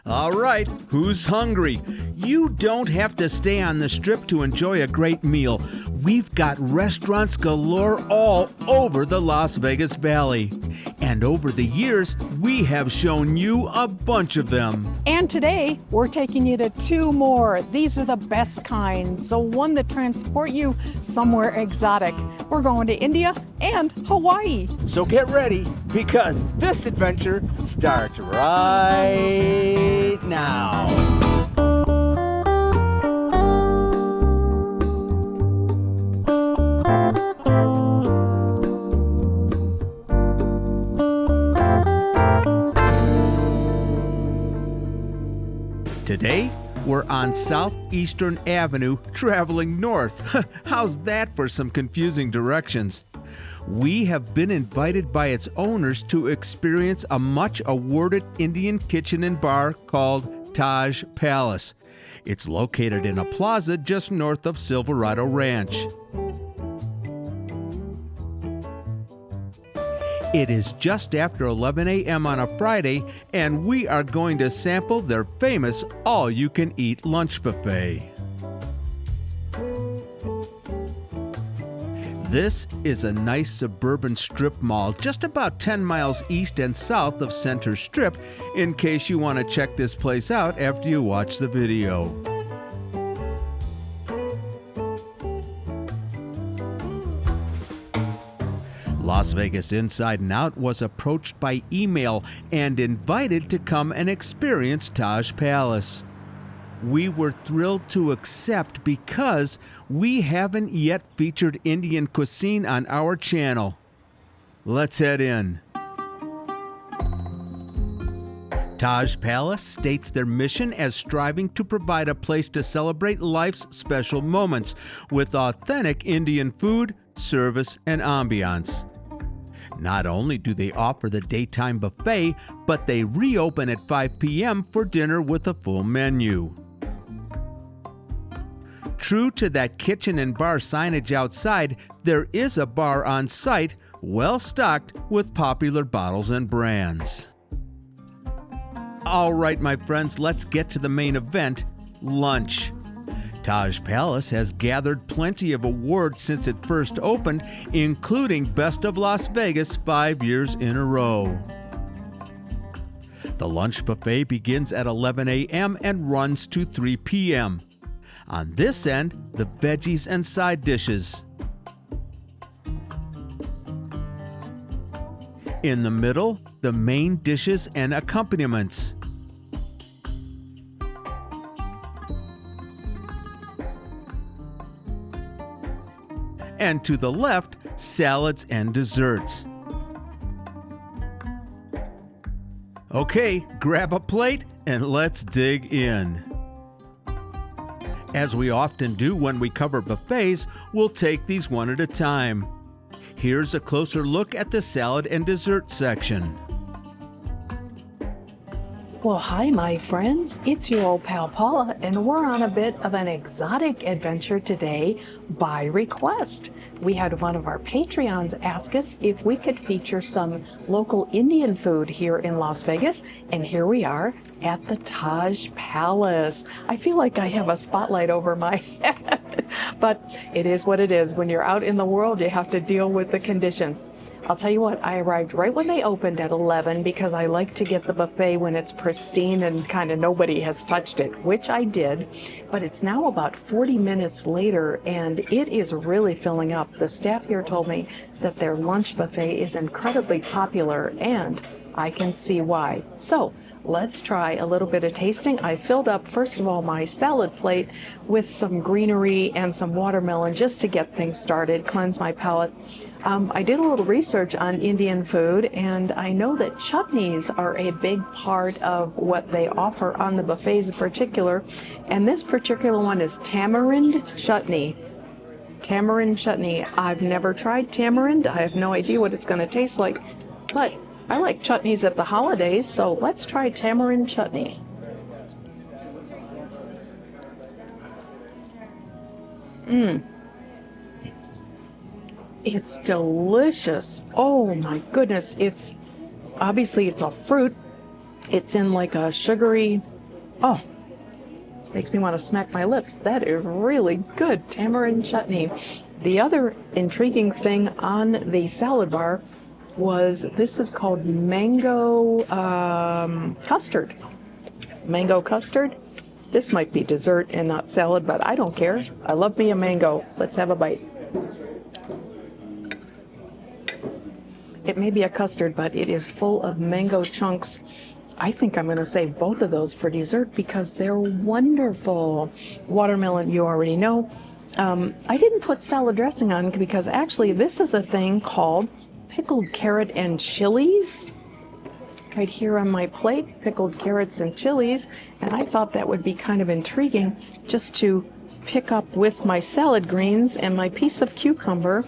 All right, who's hungry? You don't have to stay on the strip to enjoy a great meal. We've got restaurants galore all over the Las Vegas Valley. And over the years, we have shown you a bunch of them. And today, we're taking you to 2 more. These are the best kind, so one that transport you somewhere exotic. We're going to India and Hawaii. So get ready, because this adventure starts right now. Today, we're on Southeastern Avenue traveling north. How's that for some confusing directions? We have been invited by its owners to experience a much awarded Indian kitchen and bar called Taj Palace. It's located in a plaza just north of Silverado Ranch. It is just after 11 a.m. on a Friday, and we are going to sample their famous all-you-can-eat lunch buffet. This is a nice suburban strip mall just about 10 miles east and south of Center Strip, in case you want to check this place out after you watch the video. Las Vegas Inside and Out was approached by email and invited to come and experience Taj Palace. We were thrilled to accept because we haven't yet featured Indian cuisine on our channel. Let's head in. Taj Palace states their mission as striving to provide a place to celebrate life's special moments with authentic Indian food, service, and ambiance. Not only do they offer the daytime buffet, but they reopen at 5 p.m. for dinner with a full menu. True to that kitchen and bar signage outside, there is a bar on site, well stocked with popular bottles and brands. All right, my friends, let's get to the main event, lunch. Taj Palace has gathered plenty of awards since it first opened, including Best of Las Vegas 5 years in a row. The lunch buffet begins at 11 a.m. and runs to 3 p.m. On this end, the veggies and side dishes. In the middle, the main dishes and accompaniments. And to the left, salads and desserts. Okay, grab a plate and let's dig in. As we often do when we cover buffets, we'll take these one at a time. Here's a closer look at the salad and dessert section. Well, hi, my friends. It's your old pal Paula, and we're on a bit of an exotic adventure today by request. We had one of our Patreons ask us if we could feature some local Indian food here in Las Vegas, and here we are at the Taj Palace. I feel like I have a spotlight over my head, but it is what it is. When you're out in the world, you have to deal with the conditions. I'll tell you what, I arrived right when they opened at 11 because I like to get the buffet when it's pristine and kind of nobody has touched it, which I did. But it's now about 40 minutes later and it is really filling up. The staff here told me that their lunch buffet is incredibly popular and I can see why. So let's try a little bit of tasting. I filled up, first of all, my salad plate with some greenery and some watermelon just to get things started, cleanse my palate. I did a little research on Indian food, and I know that chutneys are a big part of what they offer on the buffets in particular. And this particular one is tamarind chutney. Tamarind chutney. I've never tried tamarind. I have no idea what it's going to taste like, but I like chutneys at the holidays, so let's try tamarind chutney. It's delicious. Oh my goodness. It's obviously it's a fruit. It's in like a sugary Oh, makes me want to smack my lips. That is really good tamarind chutney. The other intriguing thing on the salad bar was this is called mango custard. Mango custard. This might be dessert and not salad, but I don't care. I love me a mango. Let's have a bite. It may be a custard, but it is full of mango chunks. I think I'm going to save both of those for dessert because they're wonderful. Watermelon, you already know. I didn't put salad dressing on because actually this is a thing called pickled carrot and chilies. Right here on my plate, pickled carrots and chilies. And I thought that would be kind of intriguing just to pick up with my salad greens and my piece of cucumber.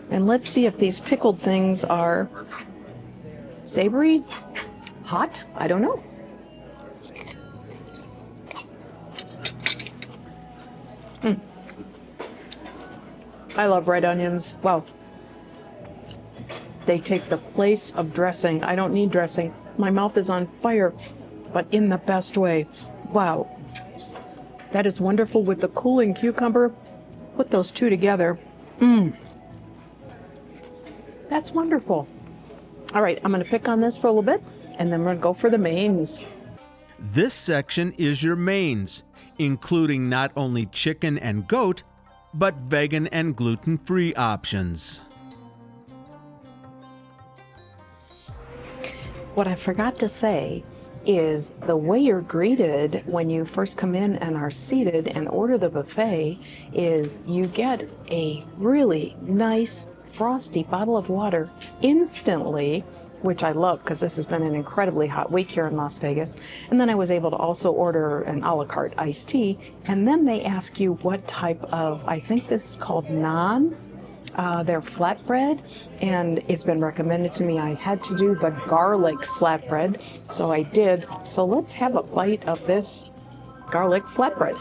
And let's see if these pickled things are savory, hot, I don't know. I love red onions. Wow. They take the place of dressing. I don't need dressing. My mouth is on fire, but in the best way. Wow. That is wonderful with the cooling cucumber. Put those two together. That's wonderful. All right, I'm going to pick on this for a little bit, and then we're going to go for the mains. This section is your mains, including not only chicken and goat, but vegan and gluten-free options. What I forgot to say is the way you're greeted when you first come in and are seated and order the buffet is you get a really nice frosty bottle of water instantly, which I love because this has been an incredibly hot week here in Las Vegas. And then I was able to also order an a la carte iced tea. And then they ask you what type of, I think this is called naan. They're flatbread, and it's been recommended to me I had to do the garlic flatbread, so I did. So let's have a bite of this garlic flatbread.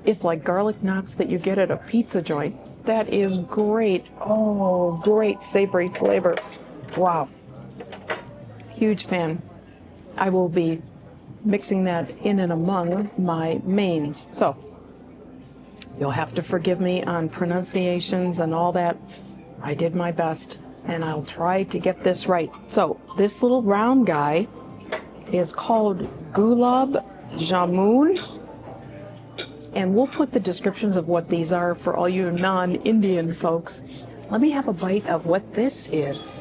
It's like garlic knots that you get at a pizza joint. That is great. Oh, great savory flavor. Wow. Huge fan. I will be mixing that in and among my mains. So you'll have to forgive me on pronunciations and all that. I did my best, and I'll try to get this right. So this little round guy is called gulab jamun, and we'll put the descriptions of what these are for all you non-Indian folks. Let me have a bite of what this is.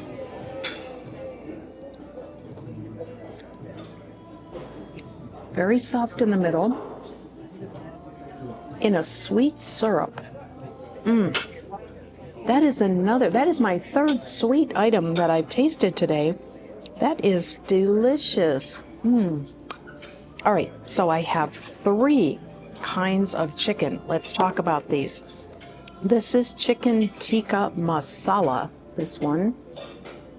Very soft in the middle, in a sweet syrup. That is my third sweet item that I've tasted today. That is delicious. All right, so I have 3 kinds of chicken. Let's talk about these. This is chicken tikka masala, this one.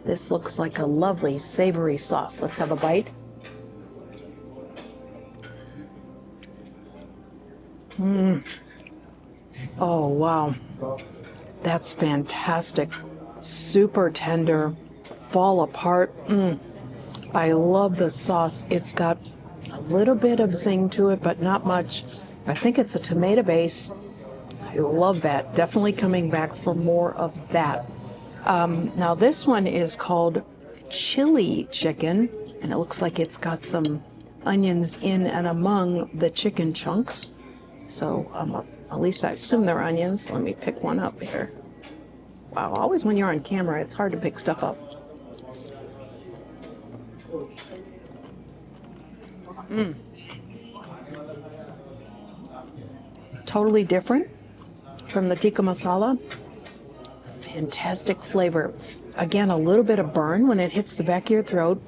This looks like a lovely savory sauce. Let's have a bite. Oh, wow. That's fantastic. Super tender. Fall apart. I love the sauce. It's got a little bit of zing to it, but not much. I think it's a tomato base. I love that. Definitely coming back for more of that. Now this one is called chili chicken, and it looks like it's got some onions in and among the chicken chunks. So at least I assume they're onions. Let me pick one up here. Wow, always when you're on camera, it's hard to pick stuff up. Totally different from the tikka masala. Fantastic flavor. Again, a little bit of burn when it hits the back of your throat.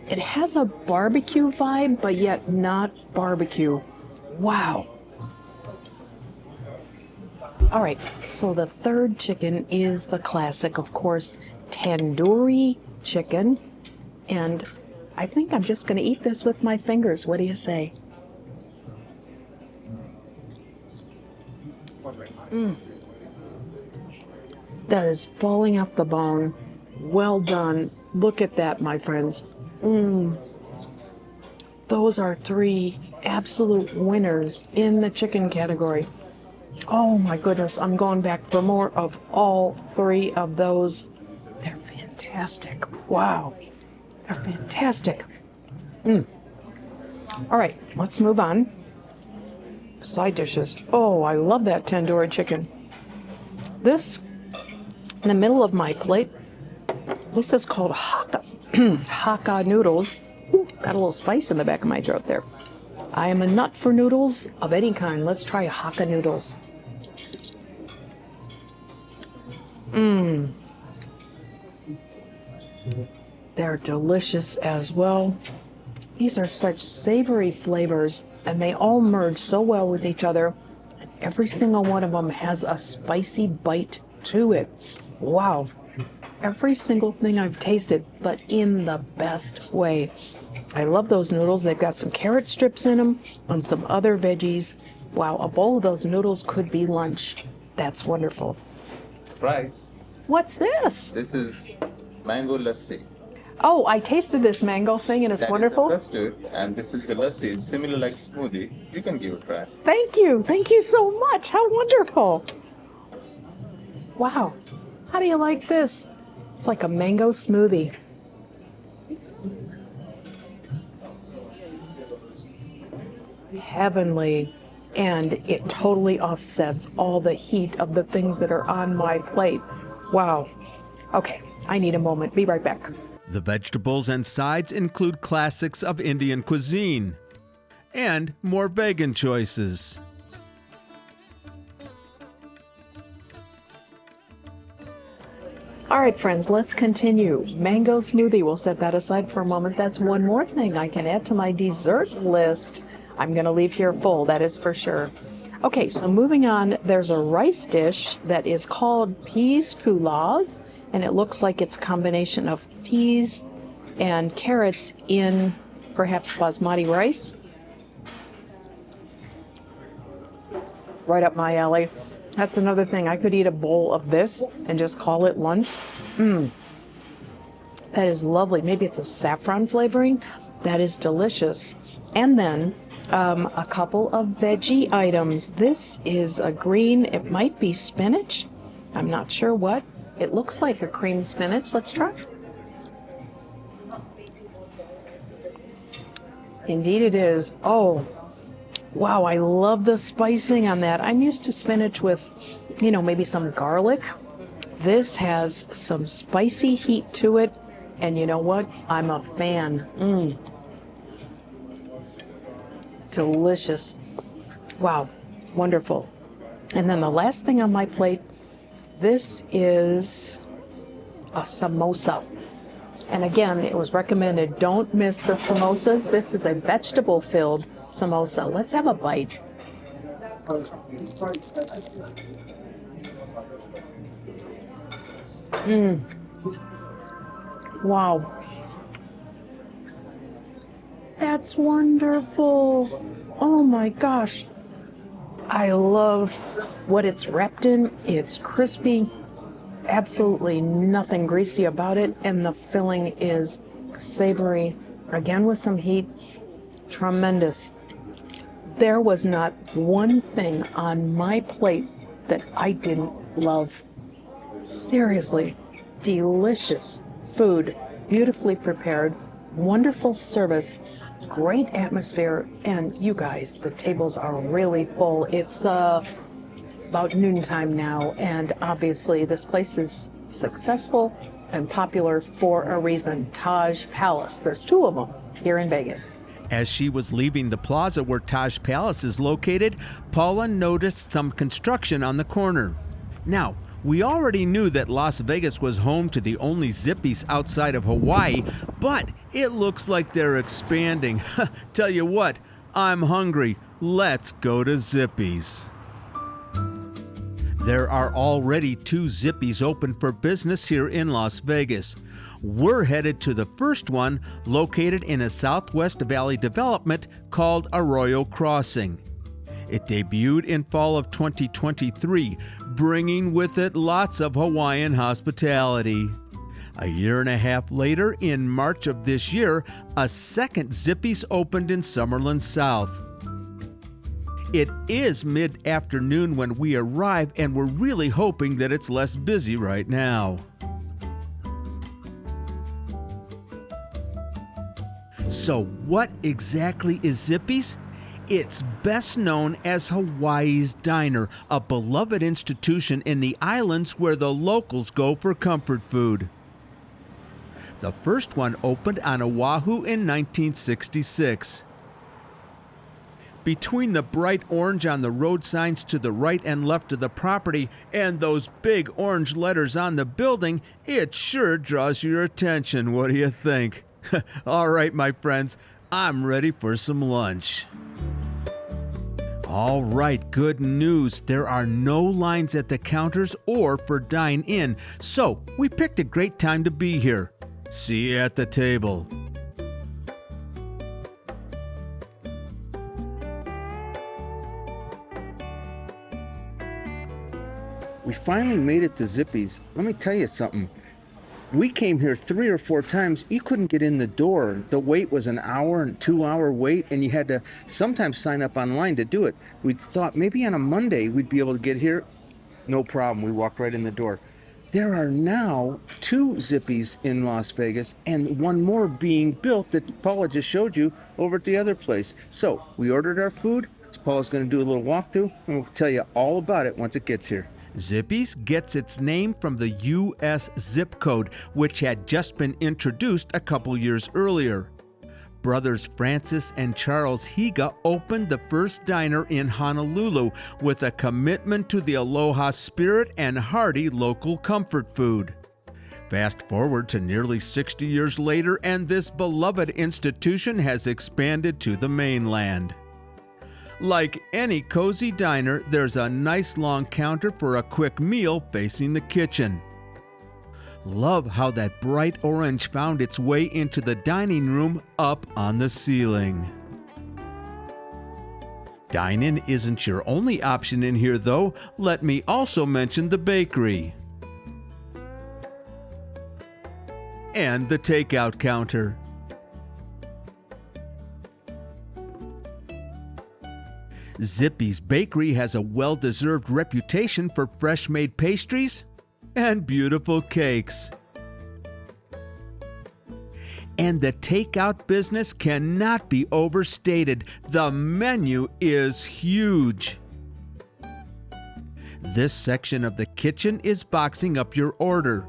It has a barbecue vibe, but yet not barbecue. Wow. All right, so the third chicken is the classic, of course, tandoori chicken. And I think I'm just going to eat this with my fingers. What do you say? That is falling off the bone. Well done. Look at that, my friends. Those are 3 absolute winners in the chicken category. Oh my goodness, I'm going back for more of all 3 of those. They're fantastic. Wow, they're fantastic. All right, let's move on. Side dishes. Oh, I love that tandoori chicken. This, in the middle of my plate, this is called Hakka, Hakka noodles. Ooh, got a little spice in the back of my throat there. I am a nut for noodles of any kind. Let's try Hakka noodles. They're delicious as well. These are such savory flavors, and they all merge so well with each other. And every single one of them has a spicy bite to it. Wow. Every single thing I've tasted, but in the best way. I love those noodles. They've got some carrot strips in them and some other veggies. Wow, a bowl of those noodles could be lunch. That's wonderful. Price. What's this? This is mango lassi. Oh, I tasted this mango thing and it's wonderful. That is the custard, and this is the lassi. It's similar like smoothie. You can give it a try. Thank you. Thank you so much. How wonderful. Wow. How do you like this? It's like a mango smoothie. Heavenly. And it totally offsets all the heat of the things that are on my plate. Wow. Okay, I need a moment. Be right back. The vegetables and sides include classics of Indian cuisine and more vegan choices. All right, friends, let's continue. Mango smoothie, we'll set that aside for a moment. That's one more thing I can add to my dessert list. I'm going to leave here full, that is for sure. Okay, so moving on, there's a rice dish that is called peas pulav, and it looks like it's a combination of peas and carrots in perhaps basmati rice. Right up my alley. That's another thing. I could eat a bowl of this and just call it lunch. That is lovely. Maybe it's a saffron flavoring. That is delicious. And then a couple of veggie items. This is a green, it might be spinach. I'm not sure what. It looks like a cream spinach. Let's try. Indeed it is. Oh, wow, I love the spicing on that. I'm used to spinach with, maybe some garlic. This has some spicy heat to it. And you know what? I'm a fan. Delicious. Wow, wonderful. And then the last thing on my plate, this is a samosa. And again, it was recommended, don't miss the samosas. This is a vegetable-filled samosa. Let's have a bite. Wow. That's wonderful. Oh my gosh. I love what it's wrapped in. It's crispy. Absolutely nothing greasy about it. And the filling is savory. Again with some heat. Tremendous. There was not one thing on my plate that I didn't love. Seriously, delicious food, beautifully prepared, wonderful service, great atmosphere, and you guys, the tables are really full. It's about noontime now, and obviously this place is successful and popular for a reason. Taj Palace. There's 2 of them here in Vegas. As she was leaving the plaza where Taj Palace is located, Paula noticed some construction on the corner. Now, we already knew that Las Vegas was home to the only Zippys outside of Hawaii, but it looks like they're expanding. Tell you what, I'm hungry. Let's go to Zippy's. There are already 2 Zippys open for business here in Las Vegas. We're headed to the first one, located in a Southwest Valley development called Arroyo Crossing. It debuted in fall of 2023, bringing with it lots of Hawaiian hospitality. A year and a half later, in March of this year, a second Zippy's opened in Summerlin South. It is mid-afternoon when we arrive, and we're really hoping that it's less busy right now. So what exactly is Zippy's? It's best known as Hawaii's Diner, a beloved institution in the islands where the locals go for comfort food. The first one opened on Oahu in 1966. Between the bright orange on the road signs to the right and left of the property and those big orange letters on the building, it sure draws your attention. What do you think? All right, my friends, I'm ready for some lunch. All right, good news. There are no lines at the counters or for dine-in, so we picked a great time to be here. See you at the table. We finally made it to Zippy's. Let me tell you something. We came here 3 or 4 times. You couldn't get in the door. The wait was an hour and 2-hour wait, and you had to sometimes sign up online to do it. We thought maybe on a Monday we'd be able to get here. No problem. We walked right in the door. There are now 2 Zippy's in Las Vegas and one more being built that Paula just showed you over at the other place. So we ordered our food. Paula's going to do a little walkthrough, and we'll tell you all about it once it gets here. Zippy's gets its name from the U.S. zip code, which had just been introduced a couple years earlier. Brothers Francis and Charles Higa opened the first diner in Honolulu with a commitment to the aloha spirit and hearty local comfort food. Fast forward to nearly 60 years later, and this beloved institution has expanded to the mainland. Like any cozy diner, there's a nice long counter for a quick meal facing the kitchen. Love how that bright orange found its way into the dining room up on the ceiling. Dine-in isn't your only option in here though. Let me also mention the bakery. And the takeout counter. Zippy's Bakery has a well-deserved reputation for fresh-made pastries and beautiful cakes. And the takeout business cannot be overstated. The menu is huge. This section of the kitchen is boxing up your order.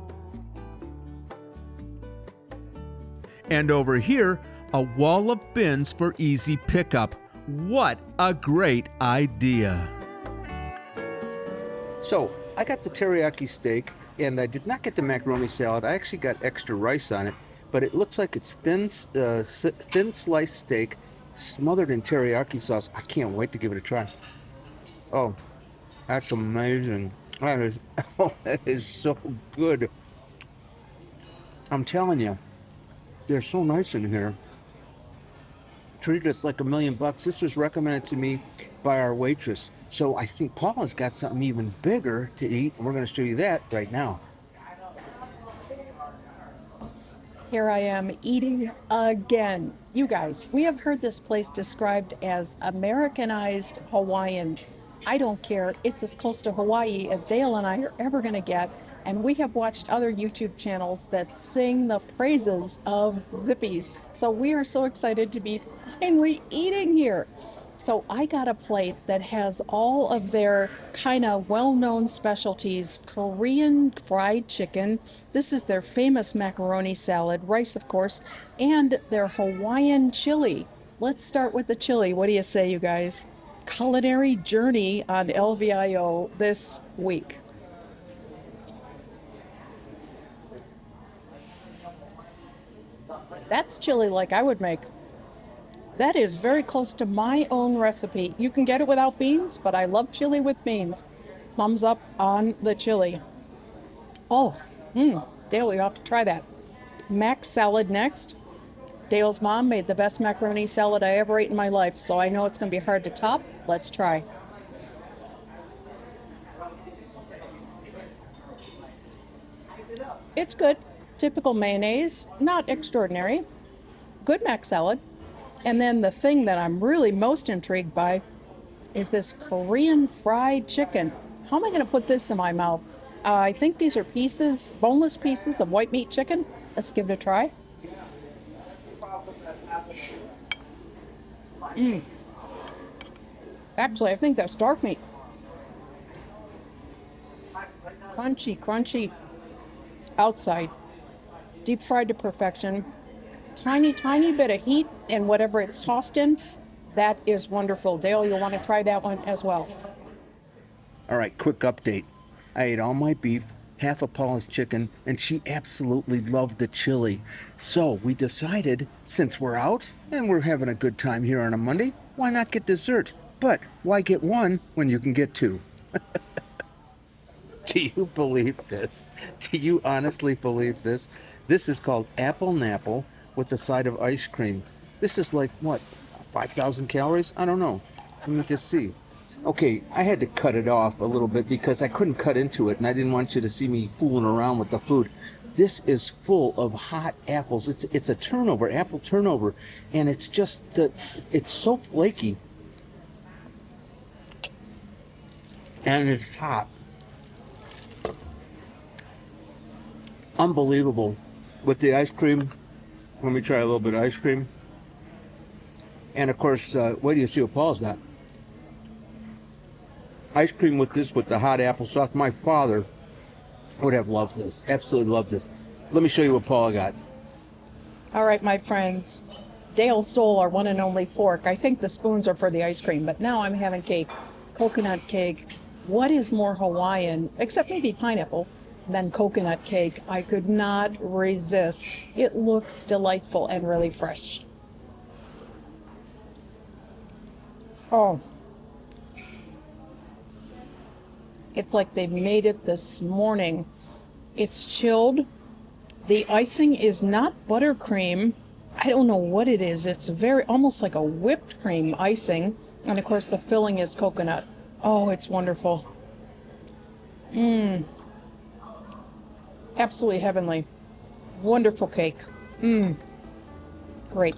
And over here, a wall of bins for easy pickup. What a great idea! So, I got the teriyaki steak, and I did not get the macaroni salad. I actually got extra rice on it, but it looks like it's thin sliced steak smothered in teriyaki sauce. I can't wait to give it a try. Oh, that's amazing. That is so good. I'm telling you, they're so nice in here. Treated us like $1 million. This was recommended to me by our waitress. So I think Paula's got something even bigger to eat, and we're going to show you that right now. Here I am eating again. You guys, we have heard this place described as Americanized Hawaiian. I don't care. It's as close to Hawaii as Dale and I are ever going to get. And we have watched other YouTube channels that sing the praises of Zippy's. So we are so excited to be finally eating here. So I got a plate that has all of their kind of well-known specialties. Korean fried chicken. This is their famous macaroni salad, rice of course, and their Hawaiian chili. Let's start with the chili. What do you say, you guys? Culinary journey on LVIO this week. That's chili like I would make. That is very close to my own recipe. You can get it without beans, but I love chili with beans. Thumbs up on the chili. Oh, Dale, you have to try that. Mac salad next. Dale's mom made the best macaroni salad I ever ate in my life, so I know it's going to be hard to top. Let's try. It's good. typical mayonnaise, not extraordinary. Good mac salad. And then the thing that I'm really most intrigued by is this Korean fried chicken. How am I going to put this in my mouth? I think these are pieces, boneless pieces of white meat chicken. Let's give it a try. Actually, I think that's dark meat. Crunchy, crunchy outside. Deep fried to perfection. Tiny, tiny bit of heat in whatever it's tossed in. That is wonderful. Dale, you'll want to try that one as well. All right, quick update. I ate all my beef, half of Paula's chicken, and she absolutely loved the chili. So we decided, since we're out and we're having a good time here on a Monday, why not get dessert? But why get one when you can get two? Do you believe this? Do you honestly believe this? This is called apple napple with a side of ice cream. This is like, what, 5,000 calories? I don't know. Let me just see. Okay, I had to cut it off a little bit because I couldn't cut into it, and I didn't want you to see me fooling around with the food. This is full of hot apples. It's a turnover, apple turnover, and it's just, it's so flaky. And it's hot. Unbelievable. With the ice cream, let me try a little bit of ice cream. And of course, wait till you see what Paul's got. Ice cream with this, with the hot applesauce. My father would have loved this. Absolutely loved this. Let me show you what Paula got. All right, my friends. Dale stole our one and only fork. I think the spoons are for the ice cream, but now I'm having cake. Coconut cake. What is more Hawaiian, except maybe pineapple, than coconut cake? I could not resist. It looks delightful and really fresh. Oh. It's like they made it this morning. It's chilled. The icing is not buttercream. I don't know what it is. It's very, almost like a whipped cream icing. And of course the filling is coconut. Oh, it's wonderful. Absolutely heavenly. Wonderful cake. Great.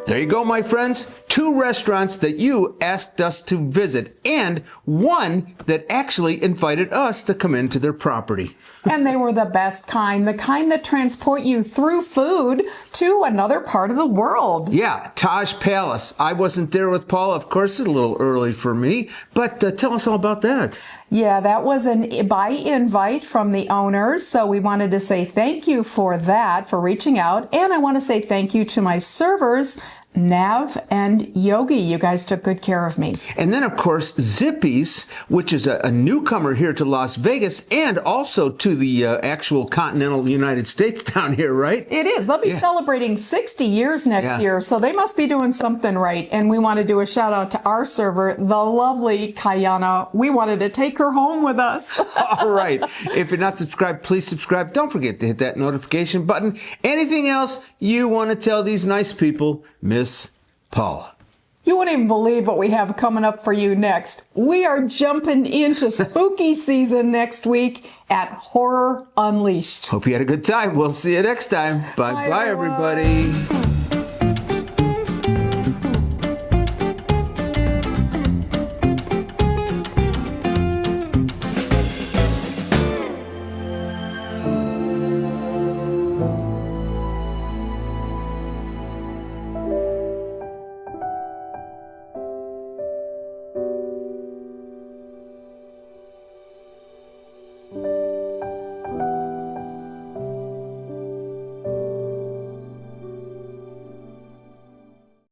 There you go, my friends. 2 restaurants that you asked us to visit, and one that actually invited us to come into their property. And they were the best kind, the kind that transport you through food to another part of the world. Yeah, Taj Palace. I wasn't there with Paula. Of course, it's a little early for me, but tell us all about that. Yeah, that was by invite from the owners. So we wanted to say thank you for that, for reaching out. And I want to say thank you to my servers, Nav and Yogi. You guys took good care of me. And then, of course, Zippy's, which is a newcomer here to Las Vegas and also to the actual continental United States down here, right? It is. They'll be celebrating 60 years next year, so they must be doing something right. And we want to do a shout out to our server, the lovely Kayana. We wanted to take her home with us. All right. If you're not subscribed, please subscribe. Don't forget to hit that notification button. Anything else you want to tell these nice people, Miss Paula? You wouldn't even believe what we have coming up for you next. We are jumping into spooky season next week at Horror Unleashed. Hope you had a good time. We'll see you next time. Bye, everybody.